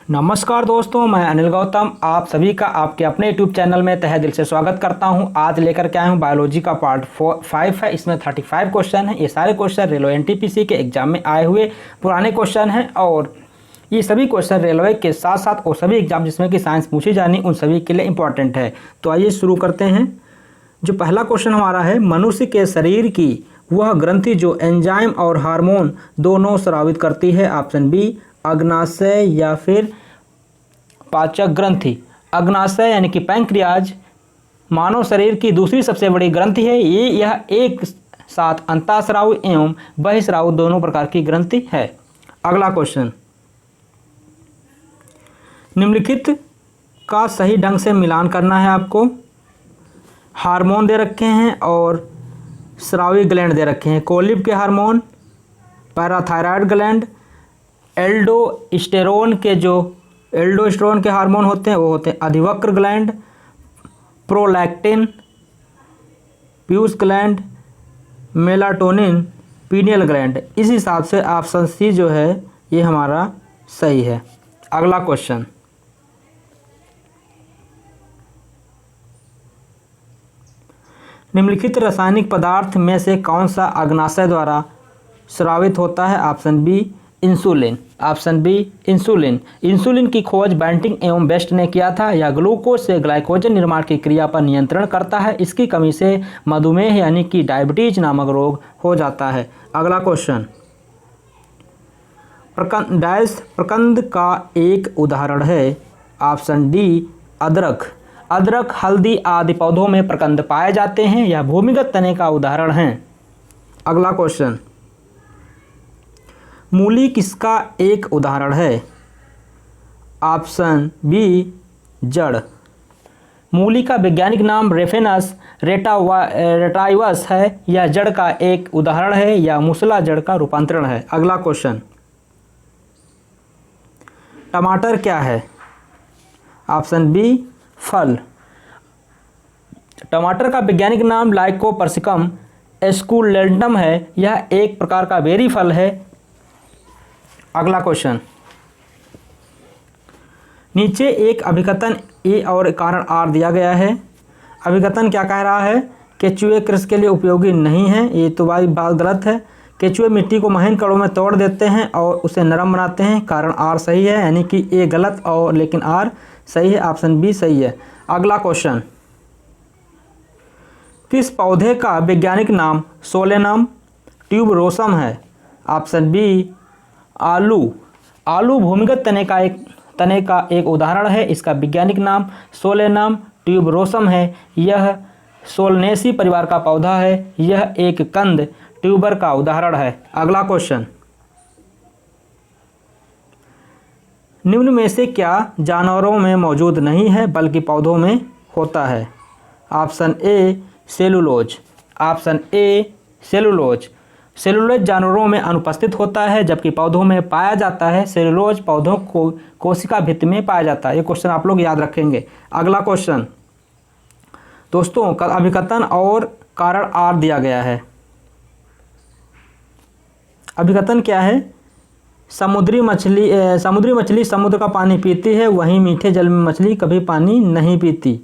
नमस्कार दोस्तों, मैं अनिल गौतम आप सभी का आपके अपने यूट्यूब चैनल में तहे दिल से स्वागत करता हूं। आज लेकर के आया हूं बायोलॉजी का पार्ट 5 है। इसमें 35 क्वेश्चन हैं। ये सारे क्वेश्चन रेलवे एनटीपीसी के एग्जाम में आए हुए पुराने क्वेश्चन हैं और ये सभी क्वेश्चन रेलवे के साथ साथ और सभी एग्जाम जिसमें कि साइंस पूछी जानी उन सभी के लिए इंपॉर्टेंट है। तो आइए शुरू करते हैं। जो पहला क्वेश्चन हमारा है, मनुष्य के शरीर की वह ग्रंथि जो एंजाइम और हार्मोन दोनों स्रावित करती है। ऑप्शन बी अग्नाशय या फिर पाचक ग्रंथि। अग्नाशय यानी कि पैंक्रियाज मानव शरीर की दूसरी सबसे बड़ी ग्रंथि है। यह एक साथ अंतःस्राव एवं बहिस्राव दोनों प्रकार की ग्रंथि है। अगला क्वेश्चन, निम्नलिखित का सही ढंग से मिलान करना है आपको। हार्मोन दे रखे हैं और स्रावी ग्लैंड दे रखे हैं। कोलिब के हार्मोन, पैराथायराइड ग्लैंड, एल्डोस्टेरोन के हार्मोन होते हैं वो होते हैं अधिवक्र ग्लैंड, प्रोलैक्टिन, प्यूस ग्लैंड, मेलाटोनिन, पीनियल ग्लैंड। इस हिसाब से ऑप्शन सी जो है ये हमारा सही है। अगला क्वेश्चन, निम्नलिखित रासायनिक पदार्थ में से कौन सा अग्नाशय द्वारा स्रावित होता है। Option B insulin. Option B insulin. Insulin की खोज बैंटिंग एवं बेस्ट ने किया था। यह ग्लूकोज से ग्लाइकोजन निर्माण की क्रिया पर नियंत्रण करता है। इसकी कमी से मधुमेह यानी कि डायबिटीज नामक रोग हो जाता है। अगला क्वेश्चन, प्रकंद का एक उदाहरण है। ऑप्शन डी अदरक। अदरक, हल्दी आदि पौधों में प्रकंद पाए जाते हैं। यह भूमिगत तने का उदाहरण है। अगला क्वेश्चन, मूली किसका एक उदाहरण है। ऑप्शन बी जड़। मूली का वैज्ञानिक नाम रेफेनस रेटाइवस है। यह जड़ का एक उदाहरण है। यह मूसला जड़ का रूपांतरण है। अगला क्वेश्चन, टमाटर क्या है। ऑप्शन बी फल। टमाटर का वैज्ञानिक नाम लाइकोपर्सिकम एस्कुलेंटम है। यह एक प्रकार का बेरी फल है। अगला क्वेश्चन, नीचे एक अभिकथन ए और कारण आर दिया गया है। अभिकथन क्या कह रहा है, केचुए कृषि के लिए उपयोगी नहीं है। ये तो भाई बात गलत है। केचुए मिट्टी को महीन कणों में तोड़ देते हैं और उसे नरम बनाते हैं। कारण आर सही है, यानी कि ए गलत और लेकिन आर सही है। ऑप्शन बी सही है। अगला क्वेश्चन, किस पौधे का वैज्ञानिक नाम सोलेनम ट्यूबरोसम है। ऑप्शन बी आलू। आलू भूमिगत तने का एक उदाहरण है। इसका वैज्ञानिक नाम सोलेनम ट्यूबरोसम है। यह सोलनेसी परिवार का पौधा है। यह एक कंद ट्यूबर का उदाहरण है। अगला क्वेश्चन, निम्न में से क्या जानवरों में मौजूद नहीं है बल्कि पौधों में होता है। Option A cellulose. Option A cellulose. Cellulose जानवरों में अनुपस्थित होता है जबकि पौधों में पाया जाता है। सेलुलोज पौधों को कोशिका भित्ति में पाया जाता है। ये क्वेश्चन आप लोग याद रखेंगे। अगला क्वेश्चन, दोस्तों अभिकथन और कारण आर दिया गया है। अभिकथन क्या है, समुद्री मछली समुद्र का पानी पीती है, वहीं मीठे जल में मछली कभी पानी नहीं पीती।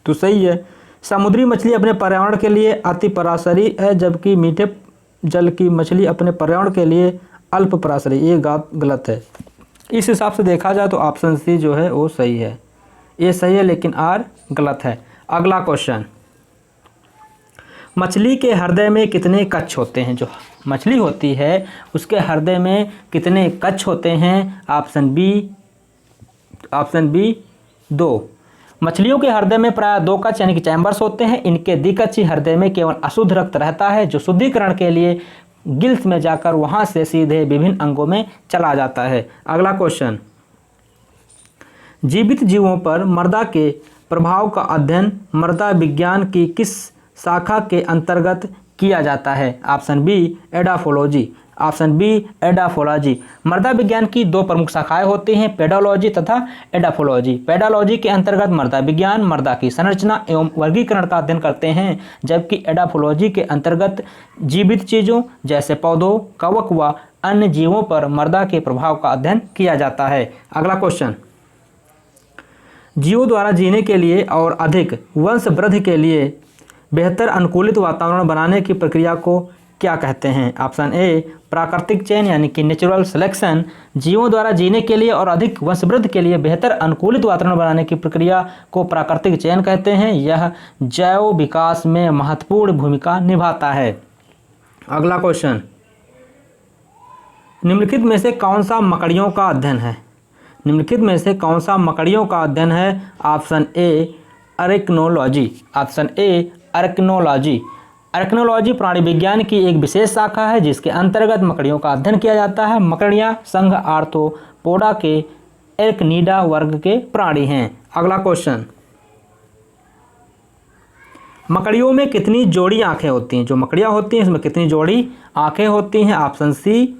तो सही है। समुद्री मछली अपने पर्यावरण के लिए अति पराशरी है जबकि मीठे जल की मछली अपने पर्यावरण के लिए अल्प पराशरी। ये बात गलत है। इस हिसाब से देखा जाए तो ऑप्शन सी जो है वो सही है। ये सही है लेकिन आर गलत है। अगला क्वेश्चन, मछली के हृदय में कितने कक्ष होते हैं। जो मछली होती है उसके हृदय में कितने कक्ष होते हैं। Option B 2। मछलियों के हृदय में प्राय 2 कक्ष यानी कि चैम्बर्स होते हैं। इनके द्विकक्षीय हृदय में केवल अशुद्ध रक्त रहता है जो शुद्धिकरण के लिए गिल्स में जाकर वहां से सीधे विभिन्न अंगों में चला जाता है। अगला क्वेश्चन, जीवित जीवों पर मृदा के प्रभाव का अध्ययन मृदा विज्ञान की किस शाखा के अंतर्गत किया जाता है। Option B edaphology. Option B edaphology. मृदा विज्ञान की दो प्रमुख शाखाएं होती हैं, पेडोलॉजी तथा एडाफोलॉजी। पेडोलॉजी के अंतर्गत मृदा विज्ञान मृदा की संरचना एवं वर्गीकरण का अध्ययन करते हैं, जबकि एडाफोलॉजी के अंतर्गत जीवित चीजों जैसे पौधों, कवक व अन्य जीवों पर मृदा के प्रभाव का अध्ययन किया जाता है। अगला क्वेश्चन, जीवों द्वारा जीने के लिए और अधिक वंश वृद्धि के लिए बेहतर अनुकूलित वातावरण बनाने की प्रक्रिया को क्या कहते हैं? ऑप्शन ए प्राकृतिक चयन यानी कि नेचुरल सिलेक्शन। जीवों द्वारा जीने के लिए और अधिक वंशवृद्धि के लिए बेहतर अनुकूलित वातावरण बनाने की प्रक्रिया को प्राकृतिक चयन कहते हैं। यह जैव विकास में महत्वपूर्ण भूमिका निभाता है। अगला क्वेश्चन, निम्नलिखित में से कौन सा मकड़ियों का अध्ययन है? निम्नलिखित में से कौन सा मकड़ियों का अध्ययन है? Option A अरेक्नोलॉजी। Option A अरेक्नोलॉजी। अरेक्नोलॉजी प्राणी विज्ञान की एक विशेष शाखा है जिसके अंतर्गत मकड़ियों का अध्ययन किया जाता है। मकड़ियाँ संघ आर्थ्रोपोडा के एरक्निडा वर्ग के प्राणी हैं। अगला क्वेश्चन, मकड़ियों में कितनी जोड़ी आंखें होती हैं? जो मकड़ियाँ होती हैं इसमें कितनी जोड़ी आंखें होती हैं? Option C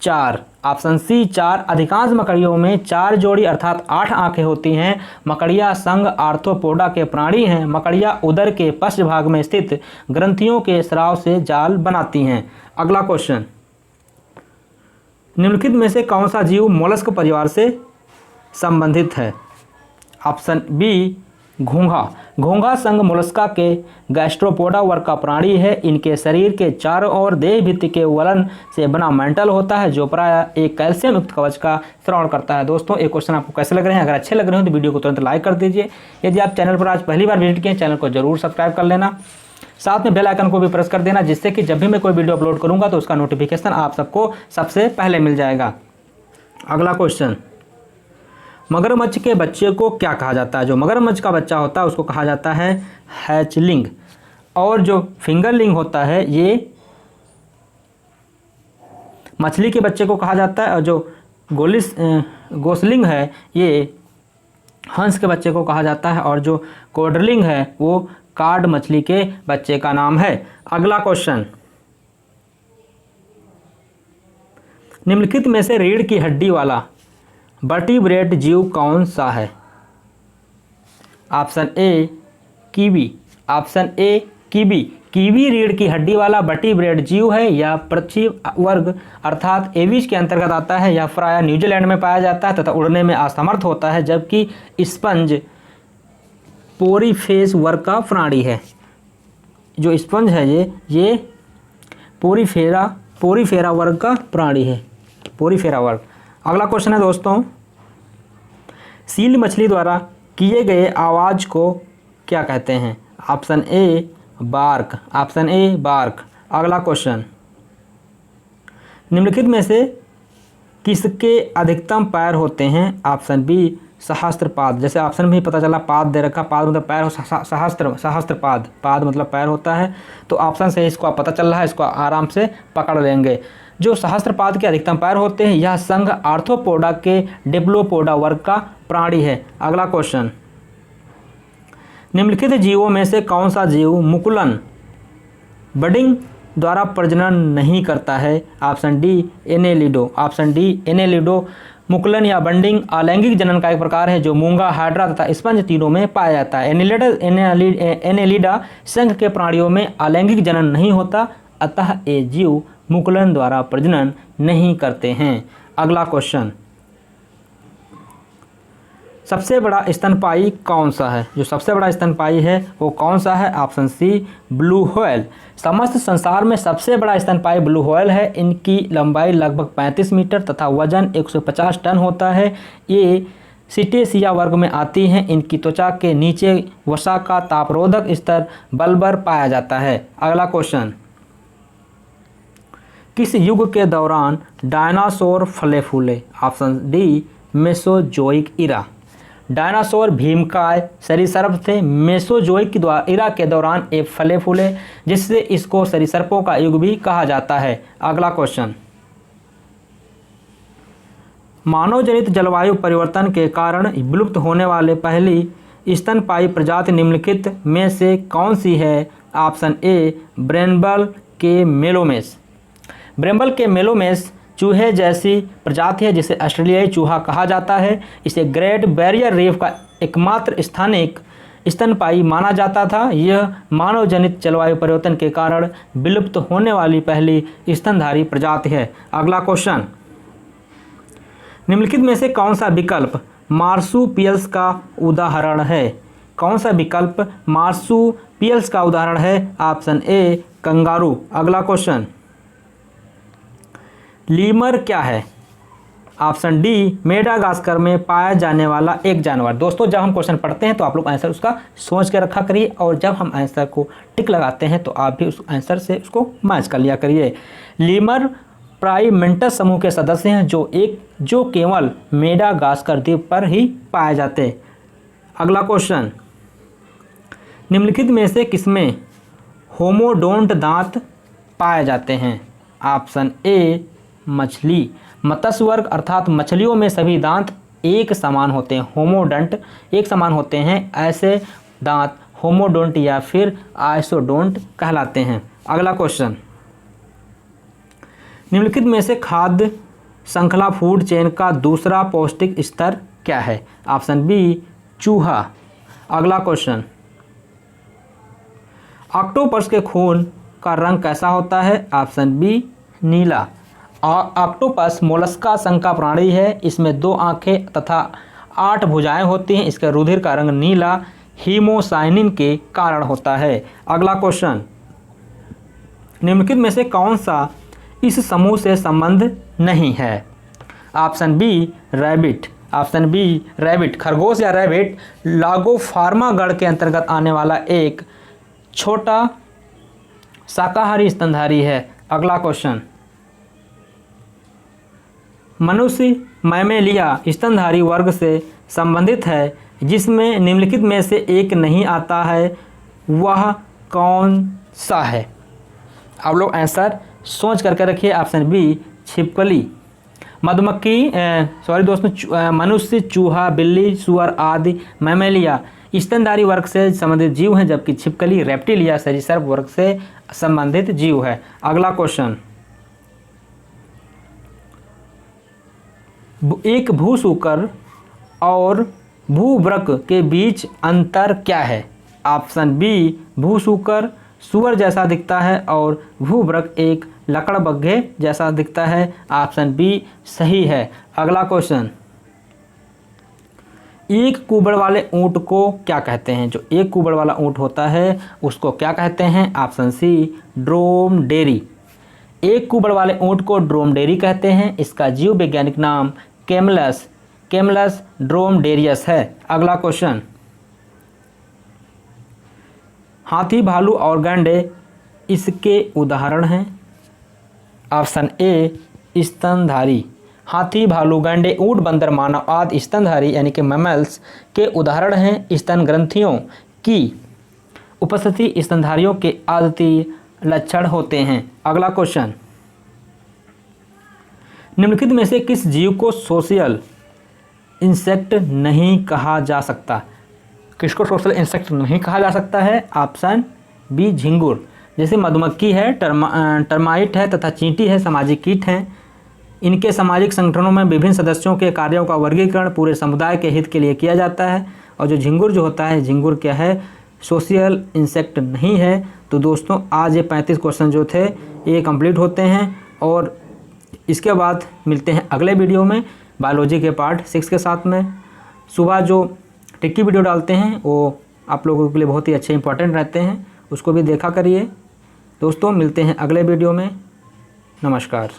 4। Option C 4। अधिकांश मकड़ियों में 4 जोड़ी अर्थात 8 आंखें होती हैं। मकड़ियाँ संघ आर्थ्रोपोडा के प्राणी हैं। मकड़ियाँ उदर के पश्च भाग में स्थित ग्रंथियों के स्राव से जाल बनाती हैं। अगला क्वेश्चन, निम्नलिखित में से कौन सा जीव मोलस्क परिवार से संबंधित है? ऑप्शन बी घोंघा। घोंघा संघ मोलस्का के गैस्ट्रोपोडा वर्ग का प्राणी है। इनके शरीर के चारों ओर देह भित्ति के वलन से बना मेंटल होता है जो प्रायः एक कैल्शियम युक्त कवच का श्रवण करता है। दोस्तों, ये क्वेश्चन आपको कैसे लग रहे हैं? अगर अच्छे लग रहे हो तो वीडियो को तुरंत लाइक कर दीजिए। यदि आप चैनल पर आज पहली बार विजिट किए, चैनल को जरूर सब्सक्राइब कर लेना। साथ में बेल आइकन को भी प्रेस कर देना, जिससे कि जब भी मैं कोई वीडियो अपलोड करूँगा तो उसका नोटिफिकेशन आप सबको सबसे पहले मिल जाएगा। अगला क्वेश्चन, मगरमच्छ के बच्चे को क्या कहा जाता है? जो मगरमच्छ का बच्चा होता है उसको कहा जाता है हैचलिंग, और जो फिंगरलिंग होता है ये मछली के बच्चे को कहा जाता है, और जो गोसलिंग है ये हंस के बच्चे को कहा जाता है, और जो कोडरलिंग है वो कार्ड मछली के बच्चे का नाम है। अगला क्वेश्चन, निम्नलिखित में से रीढ़ की हड्डी वाला वर्टिब्रेट जीव कौन सा है? Option A kiwi. Option A kiwi. Kiwi रीढ़ की हड्डी वाला वर्टिब्रेट जीव है। यह पक्षी वर्ग अर्थात एविस के अंतर्गत आता है। यह प्रायः न्यूजीलैंड में पाया जाता है तथा उड़ने में असमर्थ होता है, जबकि स्पंज पोरीफेस वर्ग का प्राणी है। जो स्पंज है ये पोरीफेरा वर्ग का प्राणी है, पोरीफेरा वर्ग। अगला क्वेश्चन है दोस्तों, सील मछली द्वारा किए गए आवाज़ को क्या कहते हैं? Option A bark. Option A bark. अगला क्वेश्चन, निम्नलिखित में से किसके अधिकतम पैर होते हैं? ऑप्शन बी सहस्त्रपाद। जैसे ऑप्शन में ही पता चला पाद दे रखा, पाद मतलब पैर, सहस्त्रपाद, पाद मतलब पैर होता है। तो ऑप्शन से इसको पता चल रहा है, इसको आराम से पकड़ लेंगे। जो सहस्त्रपाद के अधिकतम पैर होते हैं यह संघ आर्थ्रोपोडा के डिप्लोपोडा वर्ग का प्राणी है। अगला क्वेश्चन, निम्नलिखित जीवों में से कौन सा जीव मुकुलन बडिंग द्वारा प्रजनन नहीं करता है? Option D Annelida. Option D Annelida. मुकुलन या बंडिंग अलैंगिक जनन का एक प्रकार है जो मूंगा, हाइड्रा तथा स्पंज तीनों में पाया जाता है। एनेलिडा संघ के प्राणियों में अलैंगिक जनन नहीं होता, अतः ये जीव मुकुलन द्वारा प्रजनन नहीं करते हैं। अगला क्वेश्चन, सबसे बड़ा स्तनपायी कौन सा है? जो सबसे बड़ा स्तनपायी है वो कौन सा है? Option C blue whale. समस्त संसार में सबसे बड़ा स्तनपायी ब्लू व्हेल है। इनकी लंबाई लगभग 35 मीटर तथा वजन 150 टन होता है। ये सिटेसिया वर्ग में आती हैं। इनकी त्वचा के नीचे वसा का तापरोधक स्तर बलबर पाया जाता है। अगला क्वेश्चन, किस युग के दौरान डायनासोर फले फूले? ऑप्शन डी मेसोजोइक इरा। डायनासोर भीमकाय सरीसृप थे। मेसोजोइक इरा के दौरान ये फले फूले, जिससे इसको सरीसृपों का युग भी कहा जाता है। अगला क्वेश्चन, मानव जनित जलवायु परिवर्तन के कारण विलुप्त होने वाले पहली स्तनपायी प्रजाति निम्नलिखित में से कौन सी है? ऑप्शन ए ब्रेनबल के मेलोमेस। ब्रेम्बल के मेलोमेस चूहे जैसी प्रजाति है जिसे ऑस्ट्रेलियाई चूहा कहा जाता है। इसे ग्रेट बैरियर रीफ का एकमात्र स्थानिक स्तनपायी माना जाता था। यह मानव जनित जलवायु परिवर्तन के कारण विलुप्त होने वाली पहली स्तनधारी प्रजाति है। अगला क्वेश्चन, निम्नलिखित में से कौन सा विकल्प मार्सुपियल्स का उदाहरण है? कौन सा विकल्प मार्सुपियल्स का उदाहरण है? Option A kangaroo. अगला क्वेश्चन, लीमर क्या है? ऑप्शन डी मेडागास्कर में पाया जाने वाला एक जानवर। दोस्तों जब हम क्वेश्चन पढ़ते हैं तो आप लोग आंसर उसका सोच के रखा करिए और जब हम आंसर को टिक लगाते हैं तो आप भी उस आंसर से उसको मैच कर लिया करिए। लीमर प्राइमेंटस समूह के सदस्य हैं जो केवल मेडागास्कर द्वीप पर ही पाए जाते हैं। अगला क्वेश्चन, निम्नलिखित में से किसमें होमोडोंट दांत पाए जाते हैं? ऑप्शन ए मछली। मत्स्य वर्ग अर्थात मछलियों में सभी दांत एक समान होते हैं, होमोडोंट एक समान होते हैं। ऐसे दांत होमोडोंट या फिर आइसोडोंट कहलाते हैं। अगला क्वेश्चन, निम्नलिखित में से खाद्य श्रृंखला फूड चेन का दूसरा पौष्टिक स्तर क्या है? ऑप्शन बी चूहा। अगला क्वेश्चन, ऑक्टोपस के खून का रंग कैसा होता है? ऑप्शन बी नीला। ऑक्टोपस मोलस्का संघ का प्राणी है। इसमें 2 आंखें तथा 8 भुजाएं होती हैं। इसके रुधिर का रंग नीला हीमोसाइनिन के कारण होता है। अगला क्वेश्चन, निम्नलिखित में से कौन सा इस समूह से संबंध नहीं है? Option B rabbit. Option B rabbit. खरगोश या रैबिट लागोफार्मा गण के अंतर्गत आने वाला एक छोटा शाकाहारी स्तनधारी है। अगला क्वेश्चन, मनुष्य मैमेलिया स्तनधारी वर्ग से संबंधित है जिसमें निम्नलिखित में से एक नहीं आता है, वह कौन सा है? आप लोग आंसर सोच करके रखिए। ऑप्शन बी छिपकली। मधुमक्खी मनुष्य, चूहा, बिल्ली, सुअर आदि मैमेलिया स्तनधारी वर्ग से संबंधित जीव हैं जबकि छिपकली रेप्टिलिया सरीसृप वर्ग से संबंधित जीव है। अगला क्वेश्चन, एक भूसूकर और भूवृक के बीच अंतर क्या है? ऑप्शन बी भूसूकर सुअर जैसा दिखता है और भूवृक एक लकड़बग्घे जैसा दिखता है। ऑप्शन बी सही है। अगला क्वेश्चन, एक कुबड़ वाले ऊंट को क्या कहते हैं? जो एक कुबड़ वाला ऊंट होता है उसको क्या कहते हैं? Option C dromedary. एक कुबड़ वाले ऊंट को ड्रोमडेरी कहते हैं। इसका जीव वैज्ञानिक नाम कैमलस ड्रोमडेरियस है। अगला क्वेश्चन, हाथी, भालू और गैंडे इसके उदाहरण हैं। ऑप्शन ए स्तनधारी। हाथी, भालू, गैंडे, ऊंट, बंदर, मानव आदि स्तनधारी यानी कि मैमल्स के उदाहरण हैं। स्तन ग्रंथियों की उपस्थिति स्तनधारियों के आदतीय लक्षण होते हैं। अगला क्वेश्चन, निम्नलिखित में से किस जीव को सोशल इंसेक्ट नहीं कहा जा सकता? किसको सोशल इंसेक्ट नहीं कहा जा सकता है? ऑप्शन बी झिंगुर। जैसे मधुमक्खी है, टर्माइट है तथा चींटी है, सामाजिक कीट हैं। इनके सामाजिक संगठनों में विभिन्न सदस्यों के कार्यों का वर्गीकरण पूरे समुदाय के हित के लिए किया जाता है। और जो झिंगुर जो होता है, झिंगुर क्या है? सोशल इंसेक्ट नहीं है। तो दोस्तों आज ये 35 क्वेश्चन जो थे ये कंप्लीट होते हैं और इसके बाद मिलते हैं अगले वीडियो में बायोलॉजी के पार्ट 6 के साथ में। सुबह जो टिक्की वीडियो डालते हैं वो आप लोगों के लिए बहुत ही अच्छे इंपॉर्टेंट रहते हैं, उसको भी देखा करिए। दोस्तों मिलते हैं अगले वीडियो में। नमस्कार।